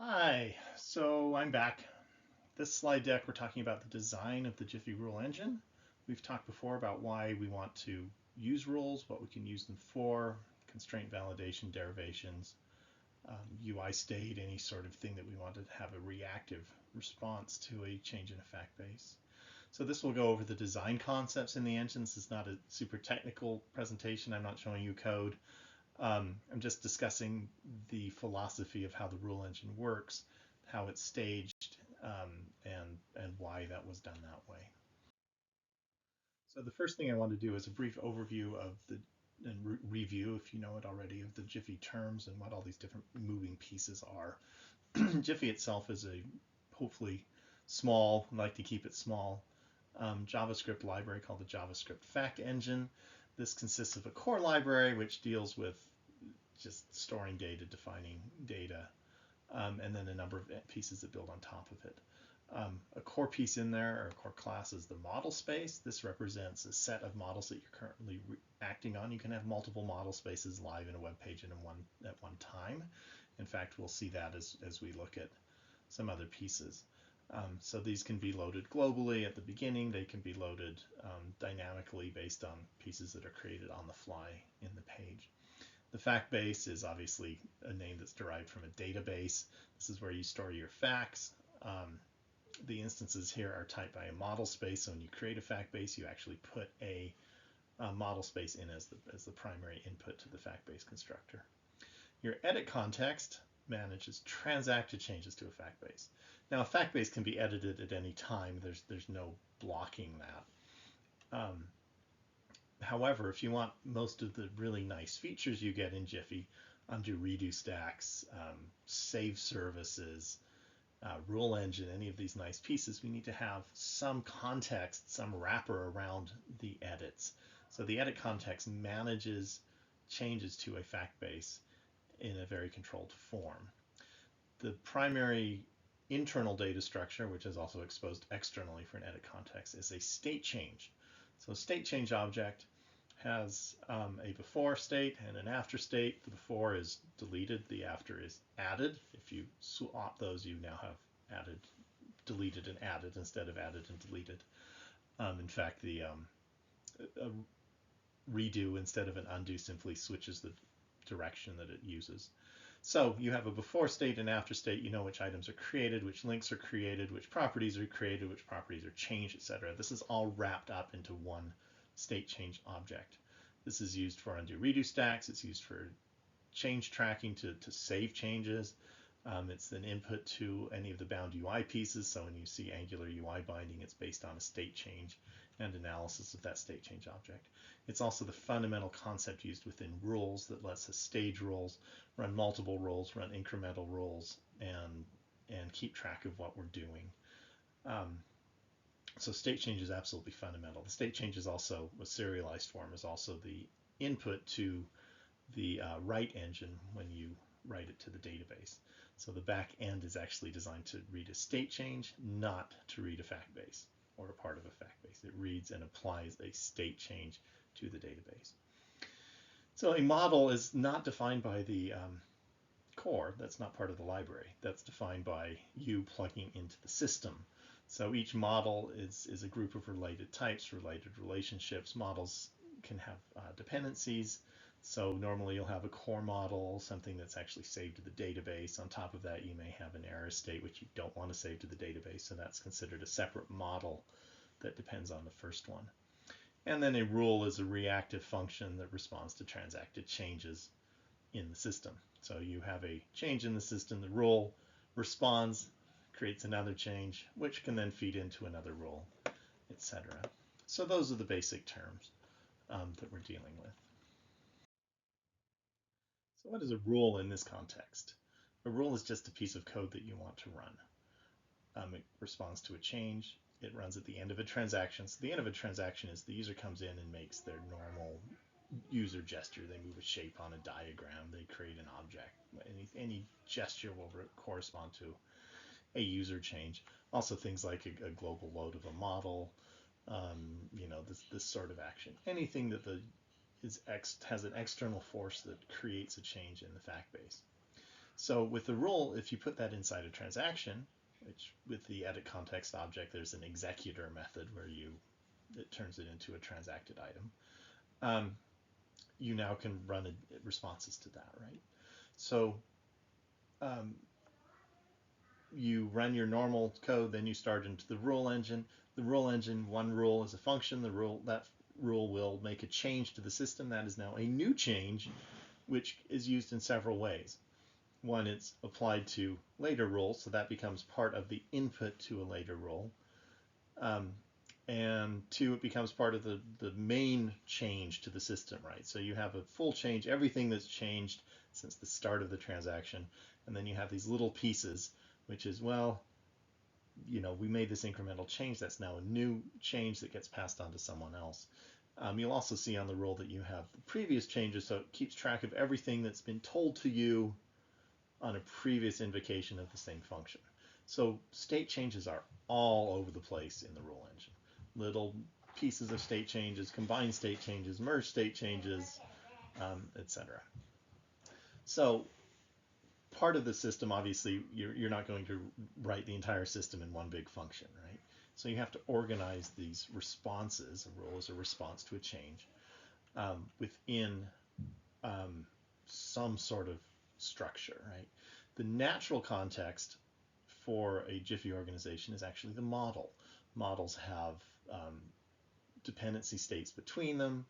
Hi, so I'm back. This slide deck, we're talking about the design of the Jiffy rule engine. We've talked before about why we want to use rules, what we can use them for, constraint validation, derivations, UI state, any sort of thing that we want to have a reactive response to a change in a fact base. So this will go over the design concepts in the engine. This is not a super technical presentation. I'm not showing you code. I'm just discussing the philosophy of how the rule engine works, how it's staged, and why that was done that way. So the first thing I want to do is a brief overview of the and review, if you know it already, of the Jiffy terms and what all these different moving pieces are. Jiffy itself is a hopefully small, I like to keep it small, JavaScript library called the JavaScript Fact Engine. This consists of a core library which deals with just storing data, defining data, and then a number of pieces that build on top of it. A core piece in there, or a core class, is the model space. This represents a set of models that you're currently acting on. You can have multiple model spaces live in a web page at one time. In fact, we'll see that as we look at some other pieces. So these can be loaded globally at the beginning. They can be loaded dynamically based on pieces that are created on the fly in the page. The fact base is obviously a name that's derived from a database. This is where you store your facts. The instances here are typed by a model space. So when you create a fact base, you actually put a model space in as the primary input to the fact base constructor. Your edit context manages transacted changes to a fact base. Now, a fact base can be edited at any time. There's no blocking that. However, if you want most of the really nice features you get in Jiffy, undo redo stacks, save services, rule engine, any of these nice pieces, we need to have some context, some wrapper around the edits. So the edit context manages changes to a fact base in a very controlled form. The primary internal data structure, which is also exposed externally for an edit context, is a state change. So a state change object has a before state and an after state. The before is deleted, the after is added. If you swap those, you now have added, deleted, and added instead of added and deleted. In fact, the redo instead of an undo simply switches the direction that it uses. So you have a before state and after state. You know which items are created, which links are created, which properties are created, which properties are changed, etc. This is all wrapped up into one state change object. This is used for undo redo stacks. It's used for change tracking to save changes. It's an input to any of the bound UI pieces. So when you see Angular UI binding, it's based on a state change and analysis of that state change object. It's also the fundamental concept used within rules that lets us stage rules, run multiple rules, run incremental rules, and keep track of what we're doing. So state change is absolutely fundamental. The state change is also, a serialized form, is also the input to the write engine when you write it to the database. So the back end is actually designed to read a state change, not to read a fact base or a part of a fact base. It reads and applies a state change to the database. So a model is not defined by the core. That's not part of the library. That's defined by you plugging into the system. So each model is a group of related types, related relationships. Models can have dependencies. So normally you'll have a core model, something that's actually saved to the database. On top of that, you may have an error state, which you don't want to save to the database. So that's considered a separate model that depends on the first one. And then a rule is a reactive function that responds to transacted changes in the system. So you have a change in the system, the rule responds, creates another change, which can then feed into another rule, etc. So those are the basic terms that we're dealing with. So what is a rule in this context? A rule is just a piece of code that you want to run. It responds to a change. It runs at the end of a transaction. So the end of a transaction is the user comes in and makes their normal user gesture. They move a shape on a diagram. They create an object. Any gesture will correspond to a user change. Also things like a global load of a model, this sort of action. Anything that has an external force that creates a change in the fact base. So with the rule, if you put that inside a transaction, which with the edit context object, there's an executor method where it turns it into a transacted item. You now can run responses to that, right? So you run your normal code, then you start into the rule engine. The rule engine, one rule is a function. That rule will make a change to the system. That is now a new change, which is used in several ways. One, it's applied to later rules, so that becomes part of the input to a later rule. And two, it becomes part of the main change to the system, right? So you have a full change, everything that's changed since the start of the transaction, and then you have these little pieces, which is, well, we made this incremental change, that's now a new change that gets passed on to someone else. You'll also see on the rule that you have the previous changes, so it keeps track of everything that's been told to you on a previous invocation of the same function. So state changes are all over the place in the rule engine. Little pieces of state changes, combined state changes, merge state changes, etc. So part of the system, obviously, you're not going to write the entire system in one big function, right? So you have to organize these responses. A rule is a response to a change within some sort of structure, right? The natural context for a Jiffy organization is actually the model. Models have dependency states between them,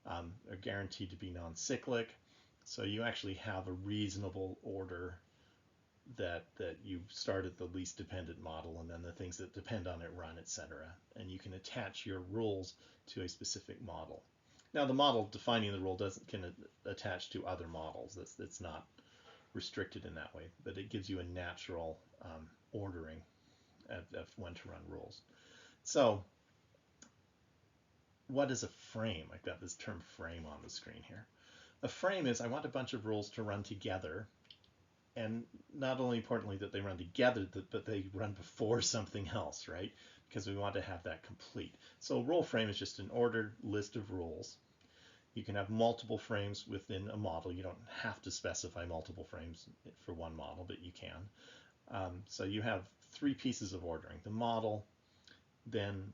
are guaranteed to be non-cyclic. So you actually have a reasonable order that you start at the least dependent model, and then the things that depend on it run, etc. And you can attach your rules to a specific model. Now, the model defining the rule can attach to other models. It's not restricted in that way, but it gives you a natural ordering of when to run rules. So what is a frame? I've got this term frame on the screen here. A frame is, I want a bunch of rules to run together, and not only importantly that they run together, but they run before something else, right? Because we want to have that complete. So a rule frame is just an ordered list of rules. You can have multiple frames within a model. You don't have to specify multiple frames for one model, but you can. So you have three pieces of ordering: the model, then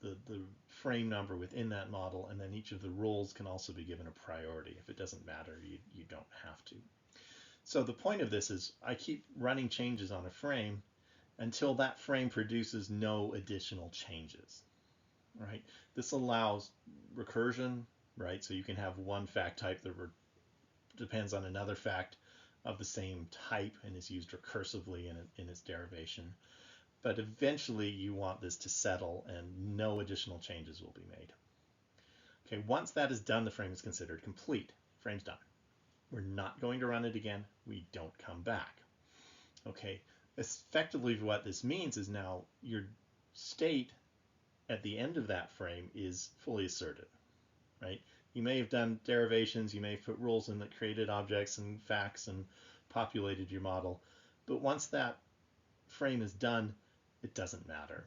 the frame number within that model, and then each of the rules can also be given a priority. If it doesn't matter, you don't have to. So the point of this is I keep running changes on a frame until that frame produces no additional changes, right? This allows recursion, right? So you can have one fact type that depends on another fact of the same type and is used recursively in its derivation. But eventually you want this to settle and no additional changes will be made. Okay, once that is done, the frame is considered complete. Frame's done. We're not going to run it again. We don't come back. Okay, effectively what this means is now your state at the end of that frame is fully asserted, right? You may have done derivations, you may have put rules in that created objects and facts and populated your model, but once that frame is done, it doesn't matter,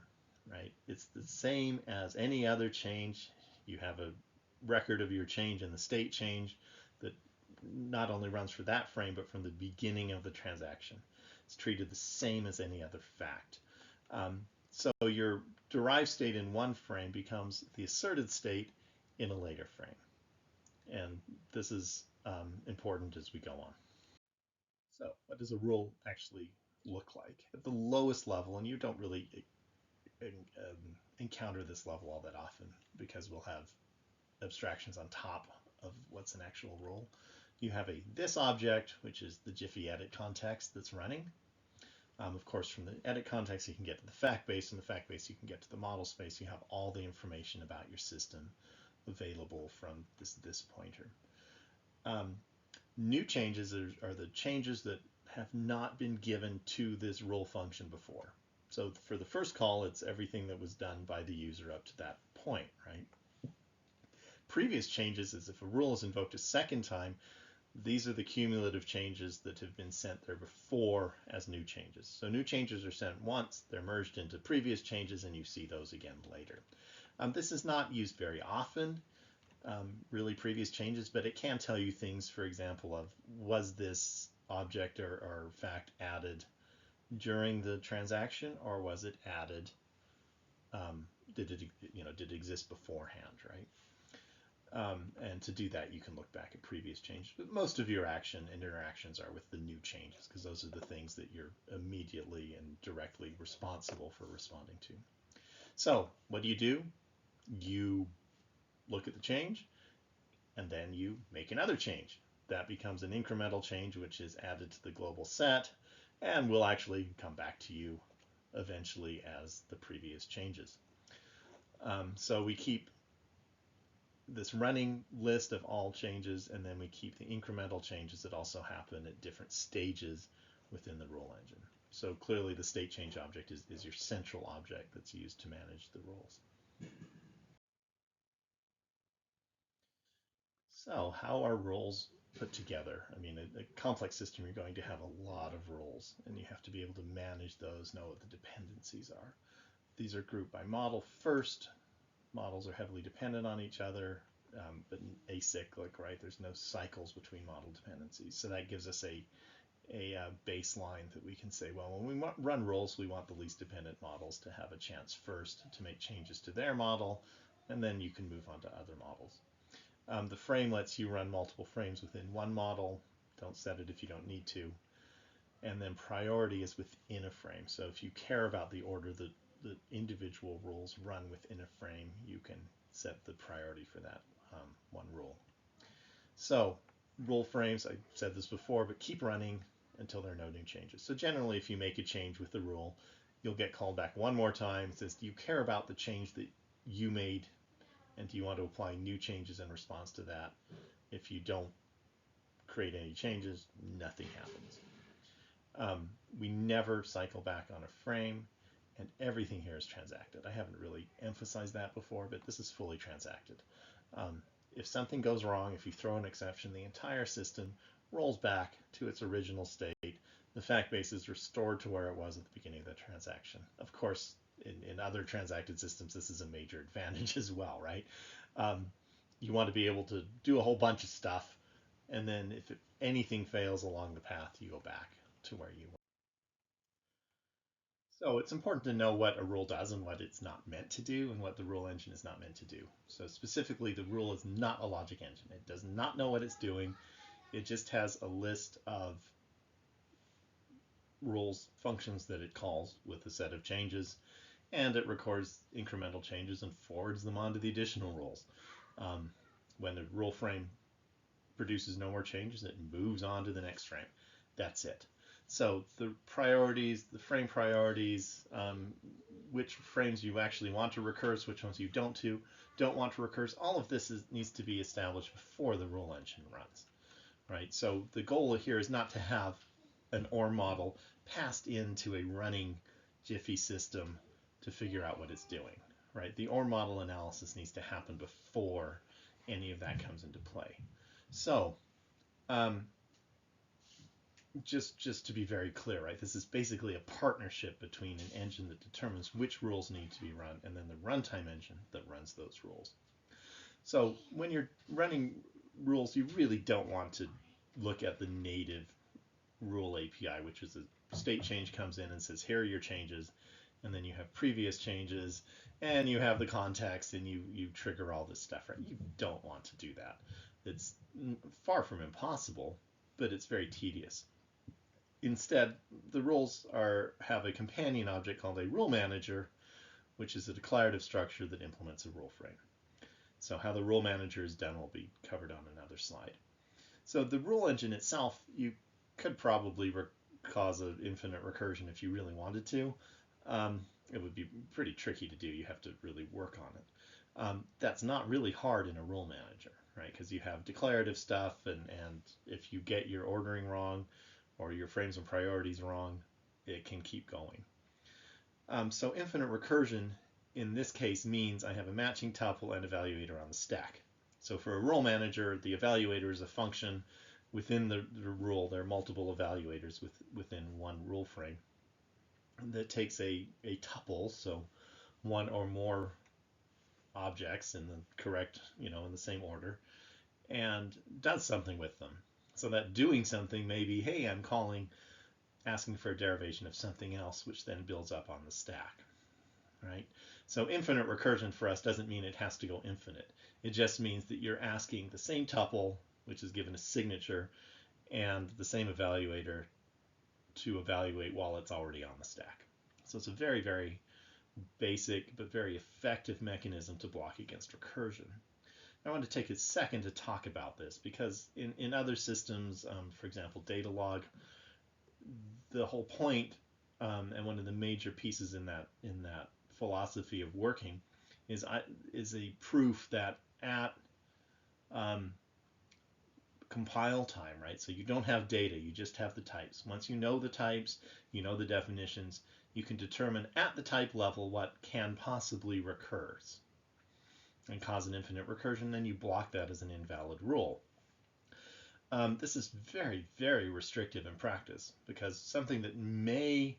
right? It's the same as any other change. You have a record of your change in the state change that not only runs for that frame, but from the beginning of the transaction. It's treated the same as any other fact. So your derived state in one frame becomes the asserted state in a later frame. And this is important as we go on. So what does a rule actually look like? At the lowest level, and you don't really encounter this level all that often because we'll have abstractions on top of what's an actual rule. You have this object, which is the Jiffy edit context that's running. Of course, from the edit context, you can get to the fact base. From the fact base, you can get to the model space. You have all the information about your system available from this pointer. New changes are the changes that have not been given to this rule function before. So for the first call, it's everything that was done by the user up to that point, right? Previous changes is if a rule is invoked a second time, these are the cumulative changes that have been sent there before as new changes. So new changes are sent once, they're merged into previous changes, and you see those again later. This is not used very often, really previous changes, but it can tell you things, for example, of was this object or fact added during the transaction, or was it added? Did it exist beforehand, right? And to do that, you can look back at previous changes. But most of your action and interactions are with the new changes, because those are the things that you're immediately and directly responsible for responding to. So what do? You look at the change, and then you make another change. That becomes an incremental change, which is added to the global set, and will actually come back to you eventually as the previous changes. So we keep this running list of all changes, and then we keep the incremental changes that also happen at different stages within the rule engine. So clearly the state change object is your central object that's used to manage the rules. So how are rules put together? I mean, a complex system, you're going to have a lot of rules, and you have to be able to manage those, know what the dependencies are. These are grouped by model first. Models are heavily dependent on each other, but acyclic, right? There's no cycles between model dependencies. So that gives us a baseline that we can say, well, when we run rules, we want the least dependent models to have a chance first to make changes to their model, and then you can move on to other models. The frame lets you run multiple frames within one model. Don't set it if you don't need to. And then priority is within a frame. So if you care about the order that the individual rules run within a frame, you can set the priority for that one rule. So rule frames, I said this before, but keep running until there are no new changes. So generally, if you make a change with the rule, you'll get called back one more time. It says, do you care about the change that you made, and do you want to apply new changes in response to that? If you don't create any changes, nothing happens. We never cycle back on a frame, and everything here is transacted. I haven't really emphasized that before, but this is fully transacted. If something goes wrong, if you throw an exception, the entire system rolls back to its original state. The fact base is restored to where it was at the beginning of the transaction. Of course, in other transacted systems, this is a major advantage as well, right? You want to be able to do a whole bunch of stuff, and then if anything fails along the path, you go back to where you were. So it's important to know what a rule does and what it's not meant to do, and what the rule engine is not meant to do. So specifically, the rule is not a logic engine. It does not know what it's doing. It just has a list of rules, functions that it calls with a set of changes, and it records incremental changes and forwards them on to the additional rules. When the rule frame produces no more changes, it moves on to the next frame. That's it. So the priorities, the frame priorities, which frames you actually want to recurse, which ones you don't want to recurse, all of this needs to be established before the rule engine runs, right? So the goal here is not to have an OR model passed into a running JFE system to figure out what it's doing, right? The OR model analysis needs to happen before any of that comes into play. So just to be very clear, right? This is basically a partnership between an engine that determines which rules need to be run, and then the runtime engine that runs those rules. So when you're running rules, you really don't want to look at the native rule API, which is a state change comes in and says, here are your changes, and then you have previous changes, and you have the context, and you trigger all this stuff, right? You don't want to do that. It's far from impossible, but it's very tedious. Instead, the rules have a companion object called a rule manager, which is a declarative structure that implements a rule frame. So how the rule manager is done will be covered on another slide. So the rule engine itself, you could probably cause an infinite recursion if you really wanted to. It would be pretty tricky to do. You have to really work on it. That's not really hard in a rule manager, right? Because you have declarative stuff, and if you get your ordering wrong or your frames and priorities wrong, it can keep going. So infinite recursion in this case means I have a matching tuple and evaluator on the stack. So for a rule manager, the evaluator is a function within the rule. There are multiple evaluators within one rule frame that takes a tuple, so one or more objects in the correct, in the same order, and does something with them. So that doing something may be, hey, I'm asking for a derivation of something else, which then builds up on the stack, right? So infinite recursion for us doesn't mean it has to go infinite. It just means that you're asking the same tuple, which is given a signature, and the same evaluator to evaluate while it's already on the stack. So it's a very, very basic but very effective mechanism to block against recursion. I want to take a second to talk about this because in other systems, for example, data log, the whole point and one of the major pieces in that philosophy of working is a proof that at compile time, right? So you don't have data, you just have the types. Once you know the types, you know the definitions, you can determine at the type level what can possibly recur and cause an infinite recursion, then you block that as an invalid rule. This is very, very restrictive in practice because something that may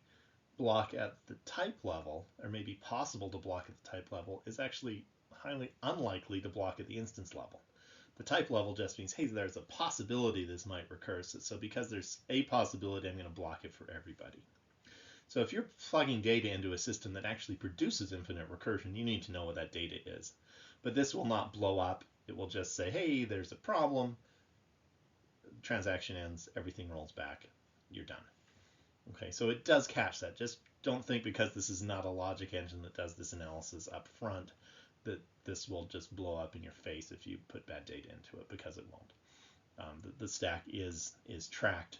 block at the type level, or may be possible to block at the type level, is actually highly unlikely to block at the instance level. The type level just means, hey, there's a possibility this might recur. So because there's a possibility, I'm going to block it for everybody. So if you're plugging data into a system that actually produces infinite recursion, you need to know what that data is. But this will not blow up. It will just say, hey, there's a problem. Transaction ends, everything rolls back, you're done. Okay, so it does catch that. Just don't think because this is not a logic engine that does this analysis up front that this will just blow up in your face if you put bad data into it, because it won't. The stack is tracked,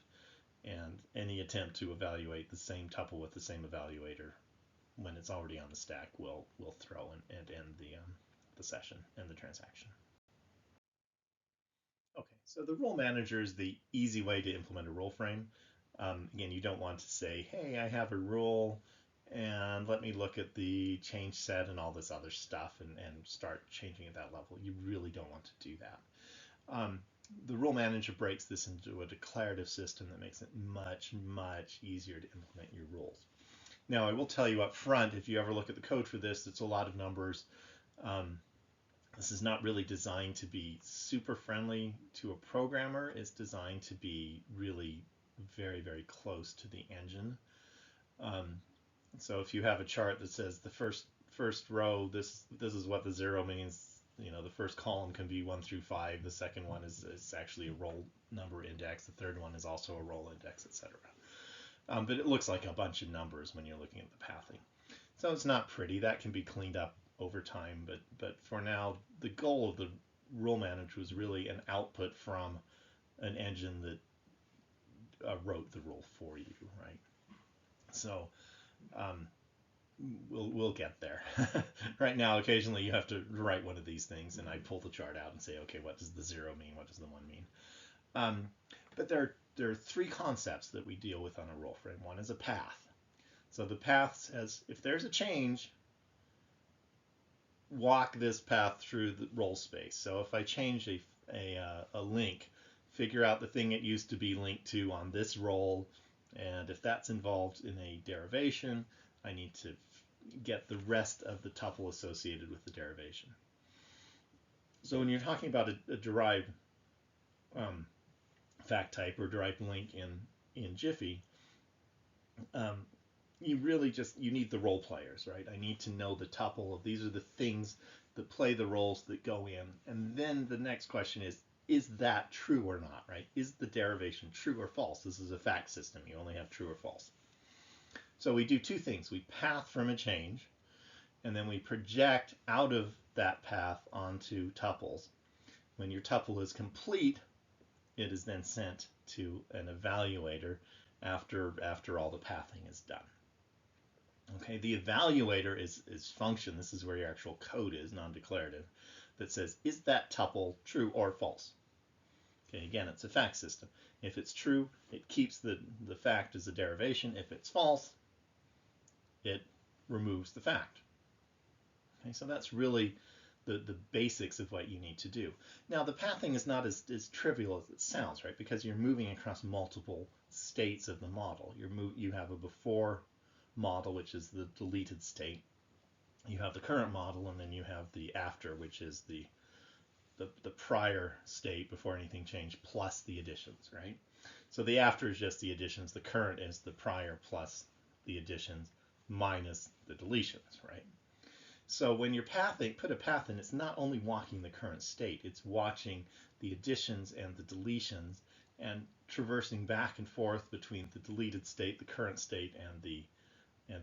and any attempt to evaluate the same tuple with the same evaluator when it's already on the stack will throw and end the session and the transaction. Okay, so the rule manager is the easy way to implement a rule frame. Again, you don't want to say, hey, I have a rule and let me look at the change set and all this other stuff and start changing at that level. You really don't want to do that. The rule manager breaks this into a declarative system that makes it much, much easier to implement your rules. Now, I will tell you up front, if you ever look at the code for this, it's a lot of numbers. This is not really designed to be super friendly to a programmer. It's designed to be really very, very close to the engine. So if you have a chart that says the first row, this is what the 0 means. You know, the first column can be 1 through 5. The second one is actually a roll number index. The third one is also a roll index, etc. But it looks like a bunch of numbers when you're looking at the pathing. So it's not pretty. That can be cleaned up over time, but for now, the goal of the rule manager was really an output from an engine that wrote the rule for you, right? So we'll get there. Right now, occasionally you have to write one of these things, and I pull the chart out and say, okay, what does the 0 mean? What does the 1 mean? But there are 3 concepts that we deal with on a rule frame. One is a path. So the path says, if there's a change, walk this path through the role space. So if I change a link, figure out the thing it used to be linked to on this role, and if that's involved in a derivation, I need to get the rest of the tuple associated with the derivation. So when you're talking about a derived fact type or derived link in JFE, you really you need the role players, right? I need to know the tuple of these are the things that play the roles that go in. And then the next question is that true or not, right? Is the derivation true or false? This is a fact system. You only have true or false. So we do 2 things. We path from a change, and then we project out of that path onto tuples. When your tuple is complete, it is then sent to an evaluator after all the pathing is done. Okay, the evaluator is function. This is where your actual code is, non-declarative, that says, is that tuple true or false? Okay, again, it's a fact system. If it's true, it keeps the fact as a derivation. If it's false, it removes the fact. Okay, so that's really the basics of what you need to do. Now, the pathing is not as trivial as it sounds, right? Because you're moving across multiple states of the model. You have a before model, which is the deleted state. You have the current model, and then you have the after, which is the the prior state before anything changed plus the additions, right? So the after is just the additions. The current is the prior plus the additions minus the deletions, right? So when you're pathing, put a path in, it's not only walking the current state, it's watching the additions and the deletions and traversing back and forth between the deleted state, the current state, and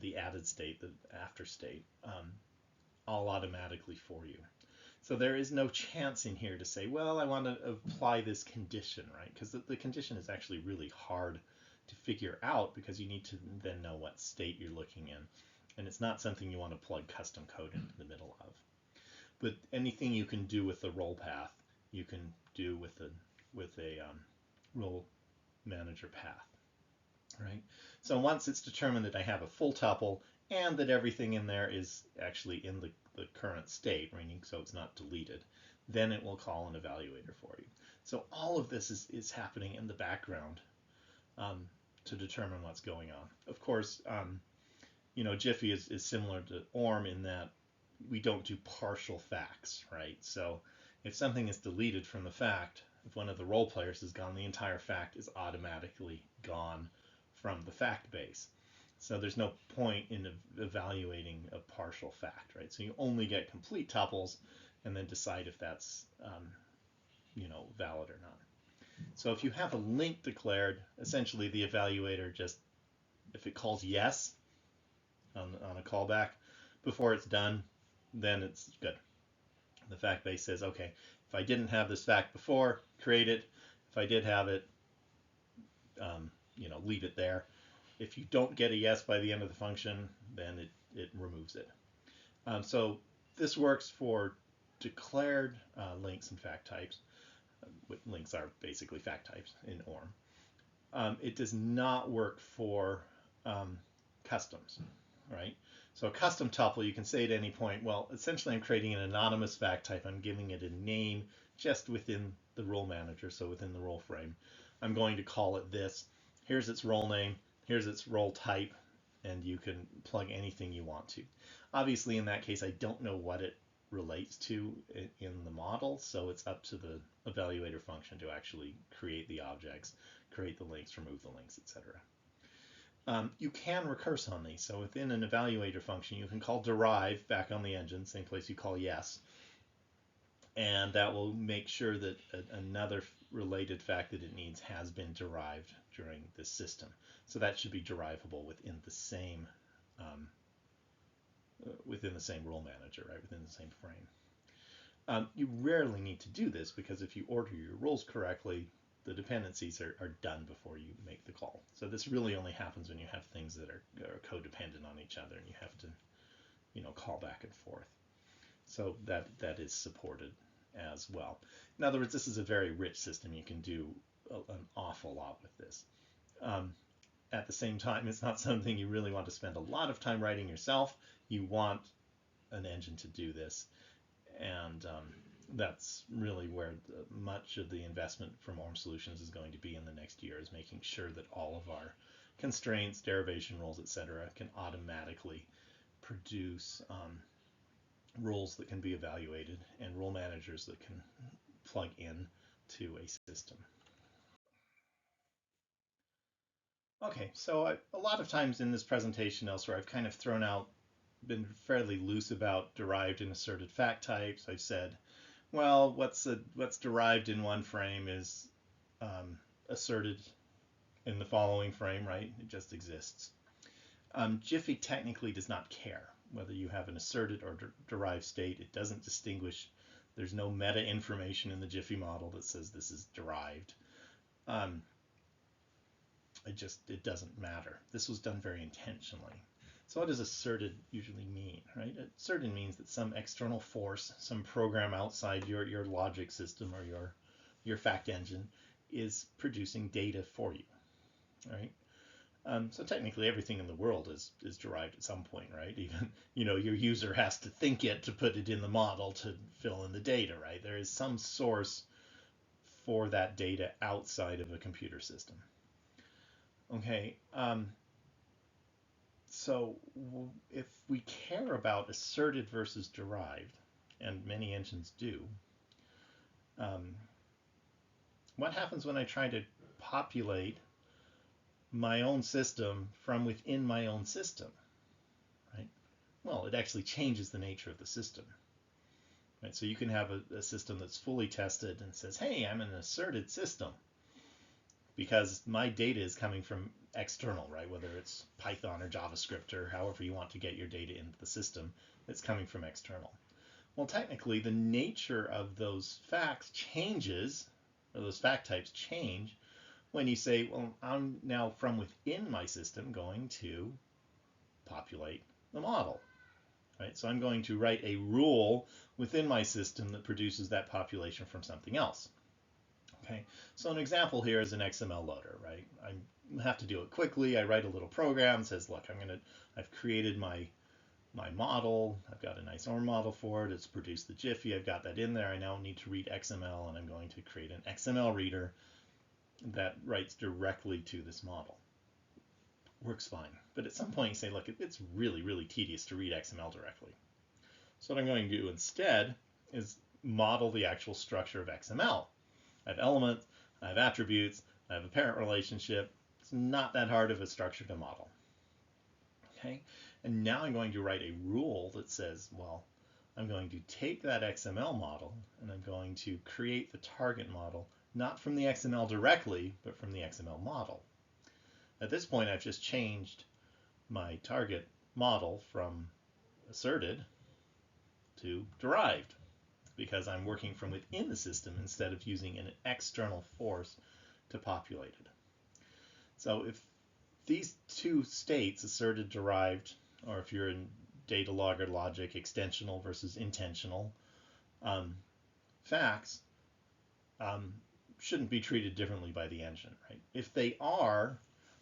the added state, the after state, all automatically for you. So there is no chance in here to say, well, I want to apply this condition, right? Because the condition is actually really hard to figure out because you need to then know what state you're looking in. And it's not something you want to plug custom code into the middle of. But anything you can do with the role path, you can do with a role manager path, right? So once it's determined that I have a full tuple and that everything in there is actually in the current state, meaning so it's not deleted, then it will call an evaluator for you. So all of this is happening in the background to determine what's going on. Of course, JFE is similar to ORM in that we don't do partial facts, right? So if something is deleted from the fact, if one of the role players is gone, the entire fact is automatically gone from the fact base. So there's no point in evaluating a partial fact, right? So you only get complete tuples and then decide if that's valid or not. So if you have a link declared, essentially the evaluator just, if it calls yes on a callback before it's done, then it's good. The fact base says, okay, if I didn't have this fact before, create it. If I did have it, leave it there. If you don't get a yes by the end of the function, then it removes it. So this works for declared links and fact types. Links are basically fact types in ORM. It does not work for customs, right? So a custom tuple, you can say at any point, well, essentially I'm creating an anonymous fact type. I'm giving it a name just within the role manager, so within the role frame. I'm going to call it this. Here's its role name. Here's its role type, and you can plug anything you want to. Obviously, in that case, I don't know what it relates to in the model, so it's up to the evaluator function to actually create the objects, create the links, remove the links, etc. You can recurse on these. So within an evaluator function, you can call derive back on the engine, same place you call yes, and that will make sure that another related fact that it needs has been derived during this system. So that should be derivable within the same role manager, right? Within the same frame. You rarely need to do this because if you order your rules correctly, the dependencies are done before you make the call. So this really only happens when you have things that are codependent on each other and you have to, call back and forth. So that is supported as well. In other words, this is a very rich system. You can do an awful lot with this. At the same time, it's not something you really want to spend a lot of time writing yourself. You want an engine to do this, and that's really where much of the investment from ORM Solutions is going to be in the next year, is making sure that all of our constraints, derivation rules, etc., can automatically produce rules that can be evaluated and rule managers that can plug in to a system. Okay, so a lot of times in this presentation elsewhere, I've kind of been fairly loose about derived and asserted fact types. I've said, well, what's derived in one frame is asserted in the following frame, right? It just exists. JFE technically does not care whether you have an asserted or derived state. It doesn't distinguish. There's no meta information in the JFE model that says this is derived. It doesn't matter. This was done very intentionally. So what does asserted usually mean, right? Asserted means that some external force, some program outside your logic system or your fact engine is producing data for you, right? So technically everything in the world is derived at some point, right? Even, your user has to think it to put it in the model to fill in the data, right? There is some source for that data outside of a computer system. Okay, so if we care about asserted versus derived, and many engines do, What happens when I try to populate my own system from within my own system, right? Well, it actually changes the nature of the system, right? So you can have a system that's fully tested and says, hey, I'm an asserted system because my data is coming from external, right? Whether it's Python or JavaScript or however you want to get your data into the system, it's coming from external. Well, technically, the nature of those facts changes, or those fact types change, when you say, well, I'm now from within my system going to populate the model, right? So I'm going to write a rule within my system that produces that population from something else. Okay, so an example here is an XML loader, right? I have to do it quickly. I write a little program that says, look, I've created my model. I've got a nice ORM model for it. It's produced the JFE. I've got that in there. I now need to read XML, and I'm going to create an XML reader that writes directly to this model. Works fine. But at some point you say, look, it's really, really tedious to read XML directly. So what I'm going to do instead is model the actual structure of XML. I have elements, I have attributes, I have a parent relationship. It's not that hard of a structure to model. Okay, and now I'm going to write a rule that says, well, I'm going to take that XML model and I'm going to create the target model, not from the XML directly, but from the XML model. At this point, I've just changed my target model from asserted to derived, because I'm working from within the system instead of using an external force to populate it. So if these two states, asserted, derived, or if you're in data logger logic, extensional versus intentional, facts shouldn't be treated differently by the engine, right? If they are,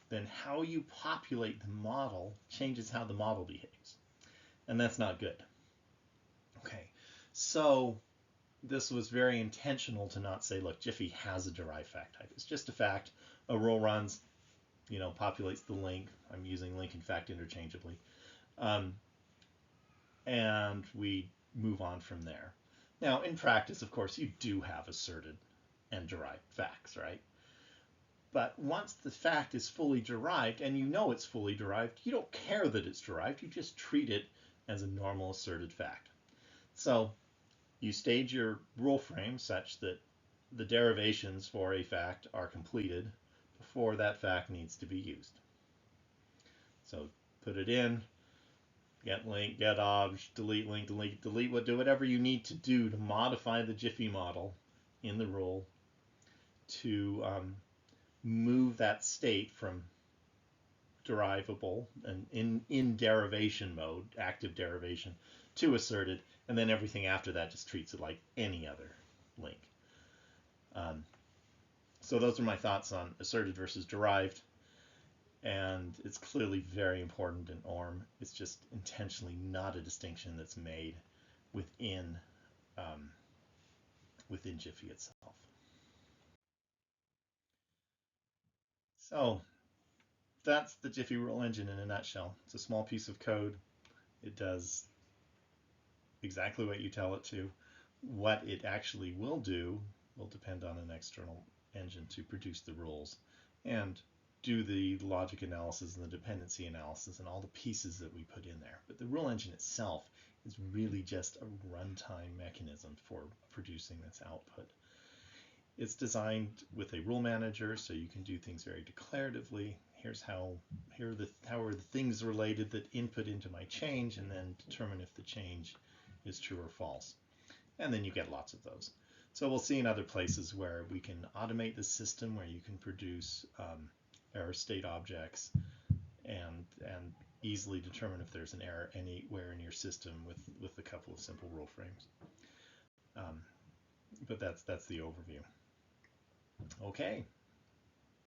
then how you populate the model changes how the model behaves. And that's not good. Okay, so this was very intentional to not say, look, JFE has a derived fact type. It's just a fact. A rule runs, populates the link. I'm using link and fact interchangeably. And we move on from there. Now, in practice, of course, you do have asserted and derived facts, right? But once the fact is fully derived, and you know it's fully derived, you don't care that it's derived. You just treat it as a normal asserted fact. So you stage your rule frame such that the derivations for a fact are completed before that fact needs to be used. So put it in, get link, get obj, delete link, delete, do whatever you need to do to modify the JFE model in the rule to move that state from derivable and in derivation mode, active derivation, to asserted, and then everything after that just treats it like any other link. So those are my thoughts on asserted versus derived, and it's clearly very important in ORM. It's just intentionally not a distinction that's made within JFE itself. So that's the JFE rule engine in a nutshell. It's a small piece of code. It does exactly what you tell it to. What it actually will do will depend on an external engine to produce the rules and do the logic analysis and the dependency analysis and all the pieces that we put in there. But the rule engine itself is really just a runtime mechanism for producing this output. It's designed with a rule manager, so you can do things very declaratively. Here are the things related that input into my change, and then determine if the change is true or false. And then you get lots of those. So we'll see in other places where we can automate the system, where you can produce error state objects and easily determine if there's an error anywhere in your system with a couple of simple rule frames. But that's the overview. Okay.